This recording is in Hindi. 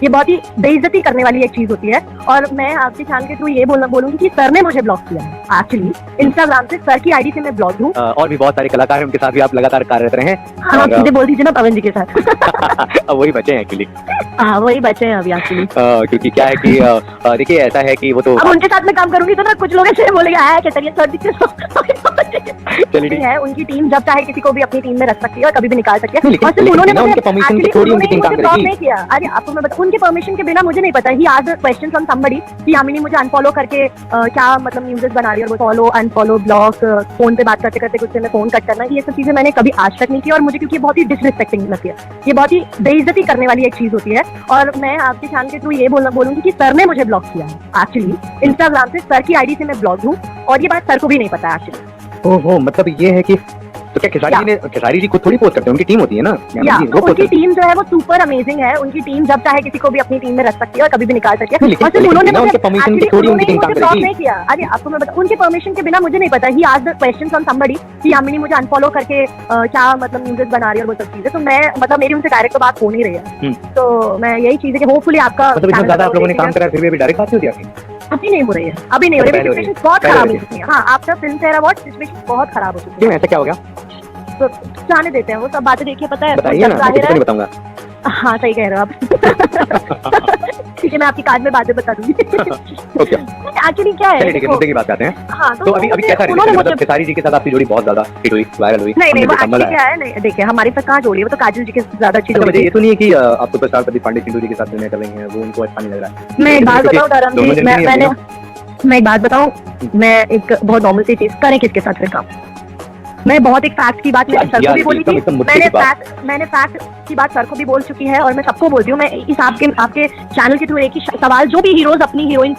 ये बहुत ही बेइज्जती करने वाली एक चीज होती है। और मैं आपके चैनल के थ्रू ये बोलूंगी कि सर ने मुझे ब्लॉक किया है एक्चुअली इंस्टाग्राम से। सर की आईडी से मैं ब्लॉक हूँ। और भी बहुत सारे कलाकार हैं, उनके साथ भी आप लगातार कार्यरत रहे हैं। हाँ, आप सीधे बोल दीजिए ना पवन जी के साथ। अब वही बचे हैं एक्चुअली। हाँ, वही बचे हैं अभी एक्चुअली। क्योंकि क्या है कि देखिए ऐसा है कि वो तो अब उनके साथ में काम करूंगी तो ना कुछ लोग ऐसे बोलेंगे आया क्या चलिए सर जी चलिए है। उनकी टीम जब चाहे किसी को भी अपनी टीम में रख सकती है और कभी भी निकाल सकती है। लेकिन- और सिर्फ लेकिन उन्होंने बिना मुझे उनके permission के actually थोड़ी उन्होंने उनकी टीम मुझे काम block करेगी। नहीं किया। अरे आपको मैं बताऊं, उनके परमिशन के बिना मुझे नहीं पता। ही आज क्वेश्चन फ्रॉम समबडी कि यामिनी मुझे अनफॉलो करके क्या मतलब न्यूज़ बना रही है, और वो फॉलो अनफॉलो ब्लॉक फोन पे बात करते करते गुस्से में फोन कट करना, ये सब चीजें मैंने कभी आज तक नहीं की। और मुझे क्योंकि बहुत ही डिसरिस्पेक्टिंग लगती है, ये बहुत ही बेइज्जती करने वाली एक चीज होती है। और मैं आपके चैनल के थ्रू ये बोलूंगी कि सर ने मुझे ब्लॉक किया है एक्चुअली इंस्टाग्राम से। सर की आईडी से मैं ब्लॉक हूँ और ये बात सर को भी नहीं पता एक्चुअली। ओहो, मतलब ये है कि तो क्या खेसारी जी खुद थोड़ी पोस्ट करते हैं, उनकी टीम होती है ना। या वो पोस्ट उनकी टीम जो है वो सुपर अमेजिंग है। उनकी टीम जब चाहे किसी को भी अपनी टीम में रख सकती है और कभी भी निकाल सकती है। लेकिन- और सिर्फ उन्होंने बिना मुझे उनके permission के actually थोड़ी उनकी उन्होंने टीम काम मुझे block करेगी। नहीं किया। अरे आपको मैं बताऊं, उनके परमिशन के बिना मुझे नहीं पता। ही आज द क्वेश्चन फ्रॉम समबडी कि यामिनी मुझे अनफॉलो करके क्या मतलब न्यूज़ बना रही है और वो सब चीजें। तो मैं मतलब मेरी उनसे डायरेक्ट तो बात हो नहीं रही है। तो मैं यही चीज है कि होपफुली आपका मतलब इतना ज्यादा आप लोगों ने काम करा फिर भी अभी डायरेक्ट बात नहीं होती आपकी। अभी नहीं हो रही है, अभी नहीं हो रही है। पहले हो रही है। सिचुएशन बहुत पहले खराब हो हो रही चुकी है। हाँ, आपका फिल्म फेयर अवार्ड सिचुएशन बहुत खराब हो चुकी क्यों, ऐसा क्या हो गया है। तो जाने देते हैं वो सब बातें। देखिए पता है, बताइए ना, मैं जाहिर किसी को है। नहीं बताऊंगा। हाँ, सही कह रहे हो आप। ठीक है, मैं आपकी कार्ड में बातें बता दूंगी। ओके, एक्चुअली क्या है, चलिए ठीक है, मुद्दे की बात करते हैं। हाँ तो अभी कैसा उन्होंने रिलेशन, मुझे मतलब खेसारी जी के साथ आपकी जोड़ी बहुत ज्यादा हिट हुई, वायरल हुई। नहीं हमने वो देखा, मजा एक्चुअली आया। क्या है, नहीं देखिए हमारे साथ कहाँ जोड़ी है, वो तो काजल जी के साथ ज्यादा अच्छी अच्छा, जोड़ी मुझे है। ये तो नहीं है कि आप सुपरस्टार प्रदीप पांडे सिंधु जी के साथ फिल्में कर रही हैं, वो उनको अच्छा नहीं लग रहा है। मैं एक बात क्योंकि बताऊँ धर्म दोनों जी, जन की नहीं मैं एक बात बताऊँ, मैं एक बहुत नॉर्मल सी चीज करें किसके साथ फिर काम। मैं बहुत एक फैक्ट की बात मैंने सर को भी बोली थी। मैंने फैक्ट की बात सर को भी बोल चुकी है और मैं सबको बोलती हूँ। मैं इस आपके चैनल के थ्रू एक ही सवाल, जो भी हीरोज अपनी हीरोइन